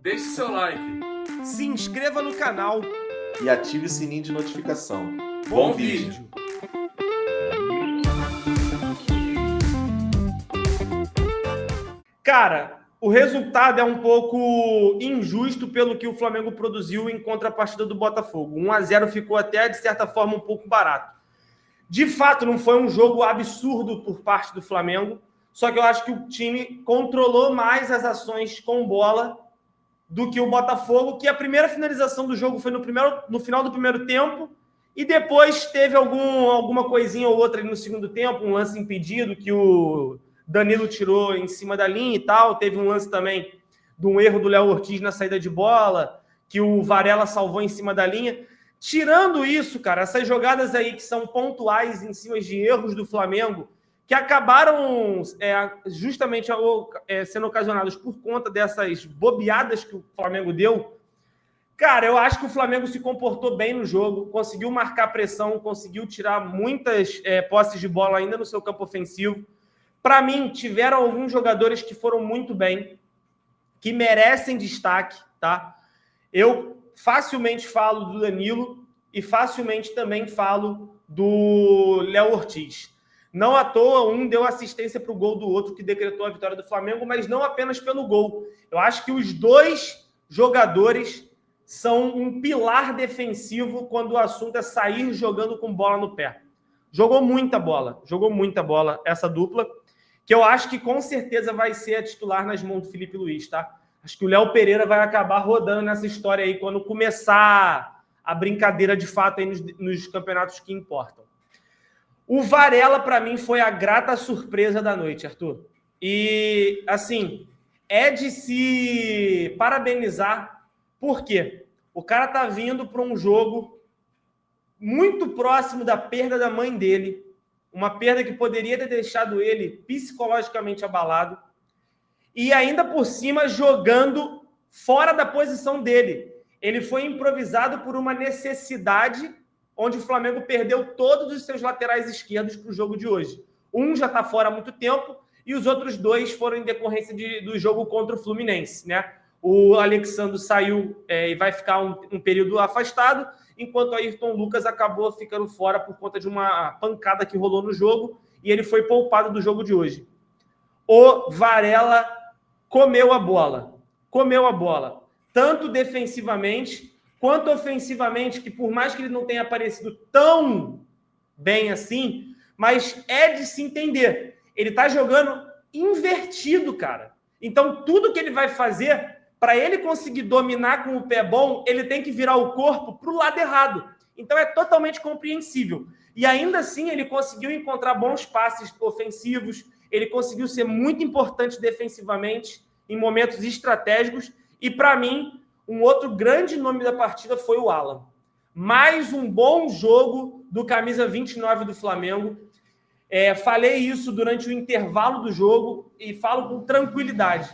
deixe seu like, se inscreva no canal e ative o sininho de notificação. Bom vídeo! Cara, o resultado é um pouco injusto pelo que o Flamengo produziu em contrapartida do Botafogo. 1-0 ficou até, de certa forma, um pouco barato. De fato, não foi um jogo absurdo por parte do Flamengo, só que eu acho que o time controlou mais as ações com bola do que o Botafogo, que a primeira finalização do jogo foi no final do primeiro tempo, e depois teve alguma coisinha ou outra ali no segundo tempo, um lance impedido que o Danilo tirou em cima da linha e tal. Teve um lance também de um erro do Léo Ortiz na saída de bola, que o Varela salvou em cima da linha. Tirando isso, cara, essas jogadas aí que são pontuais em cima de erros do Flamengo, que acabaram justamente sendo ocasionados por conta dessas bobeadas que o Flamengo deu, cara, eu acho que o Flamengo se comportou bem no jogo, conseguiu marcar pressão, conseguiu tirar muitas posses de bola ainda no seu campo ofensivo. Para mim, tiveram alguns jogadores que foram muito bem, que merecem destaque, tá? Eu facilmente falo do Danilo e facilmente também falo do Léo Ortiz. Não à toa, um deu assistência para o gol do outro, que decretou a vitória do Flamengo, mas não apenas pelo gol. Eu acho que os dois jogadores são um pilar defensivo quando o assunto é sair jogando com bola no pé. Jogou muita bola essa dupla, que eu acho que com certeza vai ser a titular nas mãos do Felipe Luiz, tá? Acho que o Léo Pereira vai acabar rodando nessa história aí quando começar a brincadeira de fato aí nos campeonatos que importam. O Varela, para mim, foi a grata surpresa da noite, Arthur. E, assim, é de se parabenizar. Por quê? O cara tá vindo para um jogo muito próximo da perda da mãe dele, uma perda que poderia ter deixado ele psicologicamente abalado, e ainda por cima jogando fora da posição dele. Ele foi improvisado por uma necessidade, onde o Flamengo perdeu todos os seus laterais esquerdos para o jogo de hoje. Um já está fora há muito tempo e os outros dois foram em decorrência do jogo contra o Fluminense, né? O Alexandre saiu e vai ficar um período afastado, enquanto o Ayrton Lucas acabou ficando fora por conta de uma pancada que rolou no jogo e ele foi poupado do jogo de hoje. O Varela comeu a bola, tanto defensivamente quanto ofensivamente, que por mais que ele não tenha aparecido tão bem assim, mas é de se entender. Ele está jogando invertido, cara. Então, tudo que ele vai fazer, para ele conseguir dominar com o pé bom, ele tem que virar o corpo para o lado errado. Então, é totalmente compreensível. E ainda assim, ele conseguiu encontrar bons passes ofensivos, ele conseguiu ser muito importante defensivamente, em momentos estratégicos, e para mim, um outro grande nome da partida foi o Alan. Mais um bom jogo do camisa 29 do Flamengo. Falei isso durante o intervalo do jogo e falo com tranquilidade.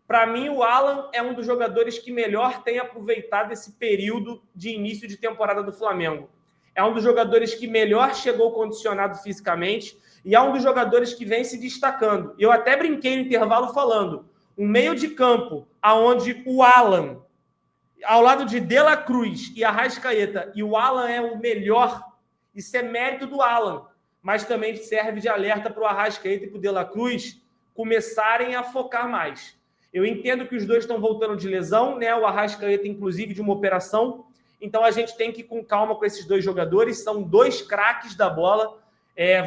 Para mim, o Alan é um dos jogadores que melhor tem aproveitado esse período de início de temporada do Flamengo. É um dos jogadores que melhor chegou condicionado fisicamente e é um dos jogadores que vem se destacando. Eu até brinquei no intervalo falando, um meio de campo onde o Alan, ao lado de De La Cruz e Arrascaeta, e o Alan é o melhor, isso é mérito do Alan, mas também serve de alerta para o Arrascaeta e para o De La Cruz começarem a focar mais. Eu entendo que os dois estão voltando de lesão, né? O Arrascaeta, inclusive, de uma operação, então a gente tem que ir com calma com esses dois jogadores, são dois craques da bola,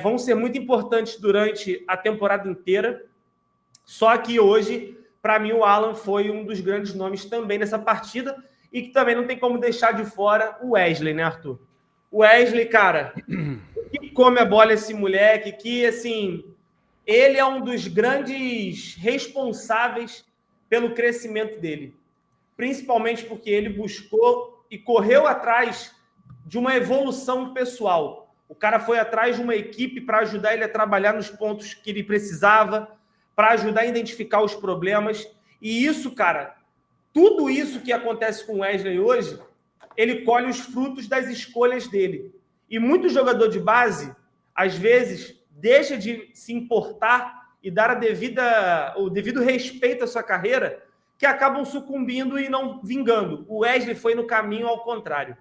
vão ser muito importantes durante a temporada inteira, só que hoje, para mim, o Alan foi um dos grandes nomes também nessa partida e que também não tem como deixar de fora o Wesley, né, Arthur? O Wesley, cara, que come a bola esse moleque, que, assim, ele é um dos grandes responsáveis pelo crescimento dele, principalmente porque ele buscou e correu atrás de uma evolução pessoal. O cara foi atrás de uma equipe para ajudar ele a trabalhar nos pontos que ele precisava, para ajudar a identificar os problemas. E isso, cara, tudo isso que acontece com o Wesley hoje, ele colhe os frutos das escolhas dele. E muito jogador de base, às vezes, deixa de se importar e dar o devido respeito à sua carreira, que acabam sucumbindo e não vingando. O Wesley foi no caminho ao contrário.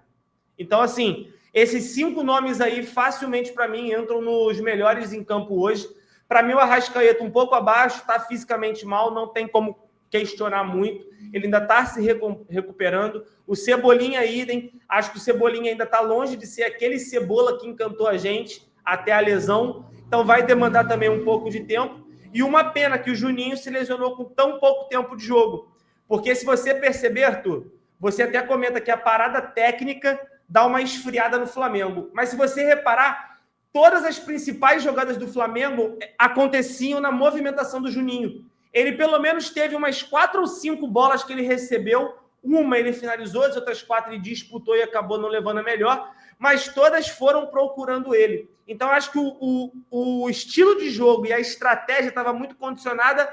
Então, assim, esses 5 nomes aí facilmente para mim entram nos melhores em campo hoje. Para mim, o Arrascaeta um pouco abaixo, está fisicamente mal, não tem como questionar muito. Ele ainda está se recuperando. O Cebolinha, idem. Acho que o Cebolinha ainda está longe de ser aquele Cebola que encantou a gente até a lesão. Então, vai demandar também um pouco de tempo. E uma pena que o Juninho se lesionou com tão pouco tempo de jogo. Porque se você perceber, Arthur, você até comenta que a parada técnica dá uma esfriada no Flamengo. Mas se você reparar, todas as principais jogadas do Flamengo aconteciam na movimentação do Juninho. Ele pelo menos teve umas 4 ou 5 bolas que ele recebeu. Uma ele finalizou, as outras 4 ele disputou e acabou não levando a melhor. Mas todas foram procurando ele. Então, acho que o estilo de jogo e a estratégia estava muito condicionada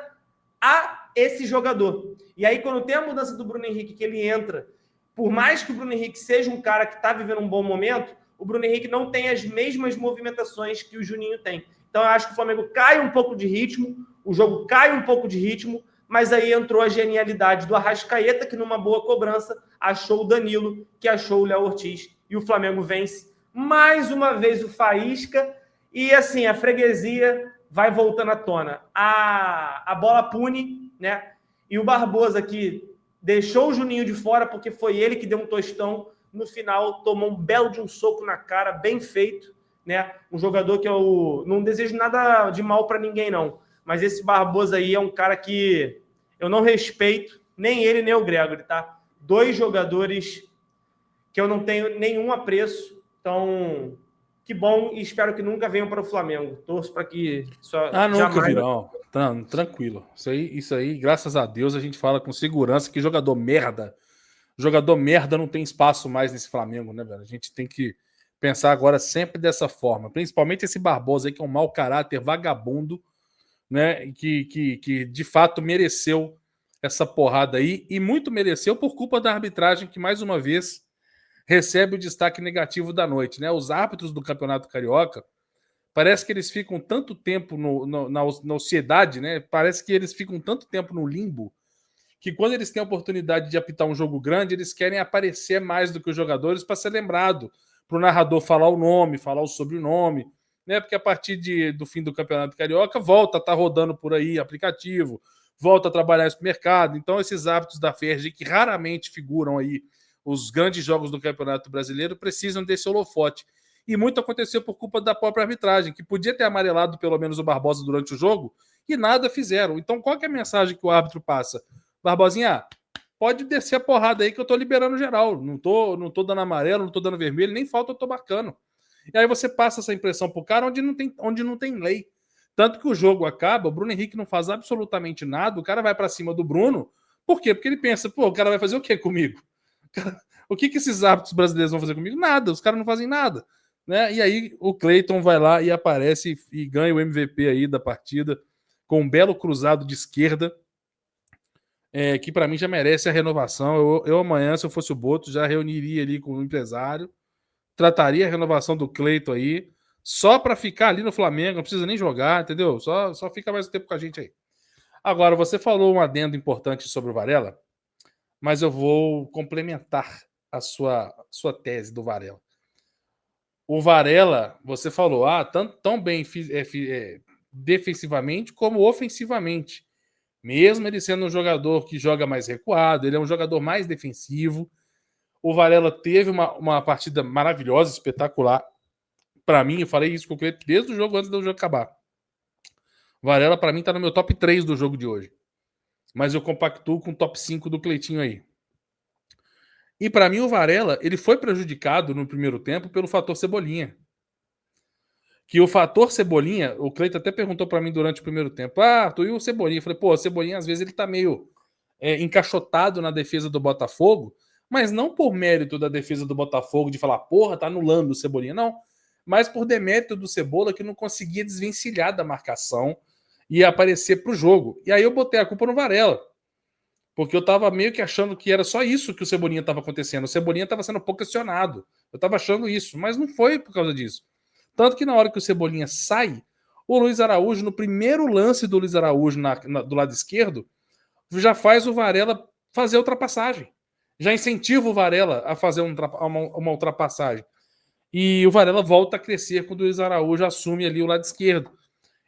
a esse jogador. E aí, quando tem a mudança do Bruno Henrique, que ele entra, por mais que o Bruno Henrique seja um cara que está vivendo um bom momento, o Bruno Henrique não tem as mesmas movimentações que o Juninho tem. Então, eu acho que o Flamengo cai um pouco de ritmo, o jogo cai um pouco de ritmo, mas aí entrou a genialidade do Arrascaeta, que numa boa cobrança achou o Danilo, que achou o Léo Ortiz, e o Flamengo vence mais uma vez o Faísca, e assim, a freguesia vai voltando à tona. A bola pune, né? E o Barbosa, que deixou o Juninho de fora, porque foi ele que deu um tostão, no final tomou um belo de um soco na cara, bem feito, né? Um jogador que eu não desejo nada de mal para ninguém, não. Mas esse Barbosa aí é um cara que eu não respeito, nem ele, nem o Gregory, tá? 2 jogadores que eu não tenho nenhum apreço. Então, que bom e espero que nunca venham para o Flamengo. Torço para que só nunca virão. Tranquilo. Isso aí, graças a Deus, a gente fala com segurança que jogador merda não tem espaço mais nesse Flamengo, né, velho? A gente tem que pensar agora sempre dessa forma. Principalmente esse Barbosa aí, que é um mau caráter, vagabundo, né? Que de fato mereceu essa porrada aí, e muito mereceu por culpa da arbitragem, que mais uma vez recebe o destaque negativo da noite, né? Os árbitros do Campeonato Carioca, parece que eles ficam tanto tempo na ociosidade, né? Parece que eles ficam tanto tempo no limbo, que quando eles têm a oportunidade de apitar um jogo grande, eles querem aparecer mais do que os jogadores para ser lembrado, para o narrador falar o nome, falar o sobrenome, né? Porque a partir do fim do Campeonato Carioca, volta a estar rodando por aí aplicativo, volta a trabalhar no mercado. Então, esses árbitros da FERJ, que raramente figuram aí os grandes jogos do Campeonato Brasileiro, precisam desse holofote. E muito aconteceu por culpa da própria arbitragem, que podia ter amarelado pelo menos o Barbosa durante o jogo, e nada fizeram. Então, qual que é a mensagem que o árbitro passa? Barbosinha, pode descer a porrada aí que eu tô liberando geral. Não tô dando amarelo, não tô dando vermelho, nem falta eu tô marcando. E aí você passa essa impressão pro cara onde não tem lei. Tanto que o jogo acaba, o Bruno Henrique não faz absolutamente nada, o cara vai para cima do Bruno. Por quê? Porque ele pensa, o cara vai fazer o quê comigo? O que esses árbitros brasileiros vão fazer comigo? Nada, os caras não fazem nada. Né? E aí o Cleiton vai lá e aparece e ganha o MVP aí da partida com um belo cruzado de esquerda, que para mim já merece a renovação. Eu amanhã, se eu fosse o Boto, já reuniria ali com o empresário, trataria a renovação do Cleiton aí, só para ficar ali no Flamengo, não precisa nem jogar, entendeu? Só fica mais um tempo com a gente aí. Agora, você falou um adendo importante sobre o Varela, mas eu vou complementar a sua tese do Varela. O Varela, você falou, tão bem defensivamente como ofensivamente. Mesmo ele sendo um jogador que joga mais recuado, ele é um jogador mais defensivo. O Varela teve uma partida maravilhosa, espetacular. Para mim, eu falei isso com o Cleiton desde o jogo, antes do jogo acabar. O Varela, para mim, tá no meu top 3 do jogo de hoje. Mas eu compactuo com o top 5 do Cleitinho aí. E para mim, o Varela, ele foi prejudicado no primeiro tempo pelo fator Cebolinha. Que o fator Cebolinha, o Cleiton até perguntou para mim durante o primeiro tempo, tu e o Cebolinha? Eu falei, o Cebolinha às vezes ele tá meio encaixotado na defesa do Botafogo, mas não por mérito da defesa do Botafogo de falar, tá anulando o Cebolinha, não. Mas por demérito do Cebola, que não conseguia desvencilhar da marcação e aparecer pro jogo. E aí eu botei a culpa no Varela. Porque eu tava meio que achando que era só isso que o Cebolinha tava acontecendo. O Cebolinha tava sendo pouco acionado. Eu tava achando isso, mas não foi por causa disso. Tanto que na hora que o Cebolinha sai, o Luiz Araújo, no primeiro lance do Luiz Araújo do lado esquerdo, já faz o Varela fazer a ultrapassagem. Já incentiva o Varela a fazer uma ultrapassagem. E o Varela volta a crescer quando o Luiz Araújo assume ali o lado esquerdo.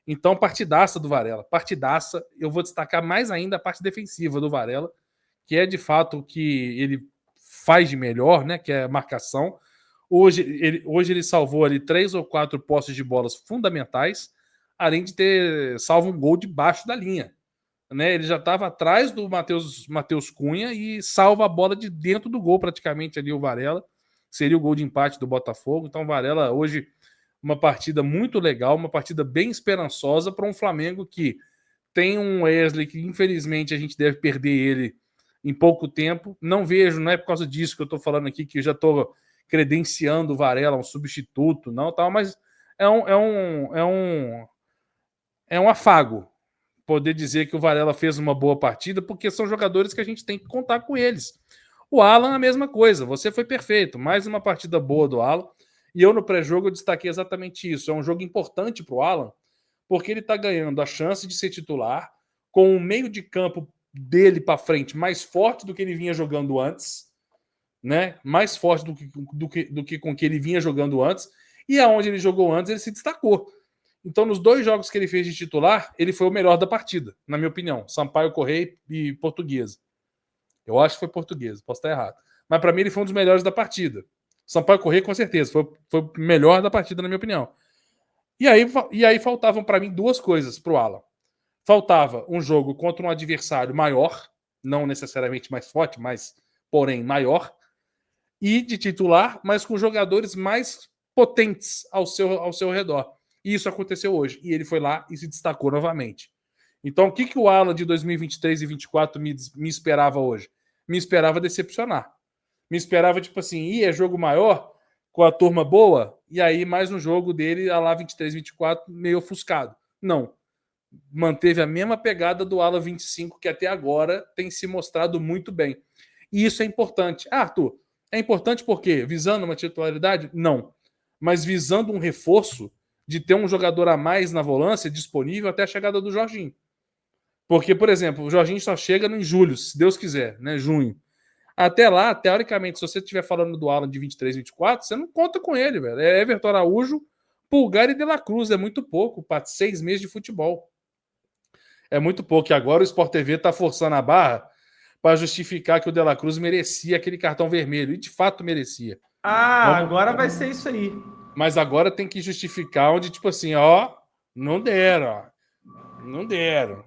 Então, partidaça do Varela. Partidaça. Eu vou destacar mais ainda a parte defensiva do Varela, que é de fato o que ele faz de melhor, né? Que é a marcação. Hoje ele salvou ali 3 ou 4 posses de bolas fundamentais, além de ter salvo um gol debaixo da linha. Né? Ele já estava atrás do Matheus Cunha e salva a bola de dentro do gol, praticamente ali o Varela. Seria o gol de empate do Botafogo. Então, Varela, hoje, uma partida muito legal, uma partida bem esperançosa para um Flamengo que tem um Wesley que, infelizmente, a gente deve perder ele em pouco tempo. Não vejo, não é por causa disso que eu estou falando aqui, que eu já estou credenciando o Varela, um substituto, não, tal, mas é um afago poder dizer que o Varela fez uma boa partida, porque são jogadores que a gente tem que contar com eles. O Alan, a mesma coisa. Você foi perfeito. Mais uma partida boa do Alan. E eu, no pré-jogo, eu destaquei exatamente isso. É um jogo importante para o Alan, porque ele está ganhando a chance de ser titular com o meio de campo dele para frente mais forte do que ele vinha jogando antes, né? Mais forte do que com que ele vinha jogando antes. E aonde ele jogou antes, ele se destacou. Então, nos 2 jogos que ele fez de titular, ele foi o melhor da partida, na minha opinião. Sampaio Corrêa e Portuguesa. Eu acho que foi Portuguesa, posso estar errado. Mas para mim ele foi um dos melhores da partida. Sampaio Corrêa, com certeza, foi o melhor da partida, na minha opinião. E aí faltavam para mim 2 coisas para o Alan. Faltava um jogo contra um adversário maior, não necessariamente mais forte, mas porém maior, e de titular, mas com jogadores mais potentes ao seu redor. E isso aconteceu hoje. E ele foi lá e se destacou novamente. Então, o que o Alan de 2023 e 2024 me esperava hoje? Me esperava decepcionar. Me esperava, tipo assim, é jogo maior, com a turma boa, e aí mais um jogo dele, lá 23, 24, meio ofuscado. Não. Manteve a mesma pegada do Alan 25, que até agora tem se mostrado muito bem. E isso é importante. Arthur, é importante porque visando uma titularidade? Não. Mas visando um reforço de ter um jogador a mais na volância disponível até a chegada do Jorginho. Porque, por exemplo, o Jorginho só chega em julho, se Deus quiser, né? Junho. Até lá, teoricamente, se você estiver falando do Alan de 23, 24, você não conta com ele, velho. É Everton Araújo, Pulgar e De La Cruz. É muito pouco para 6 meses de futebol. É muito pouco. E agora o Sport TV está forçando a barra para justificar que o De La Cruz merecia aquele cartão vermelho. E de fato merecia. Agora vai ser isso aí. Mas agora tem que justificar onde, tipo assim, ó, não deram, ó. Não deram.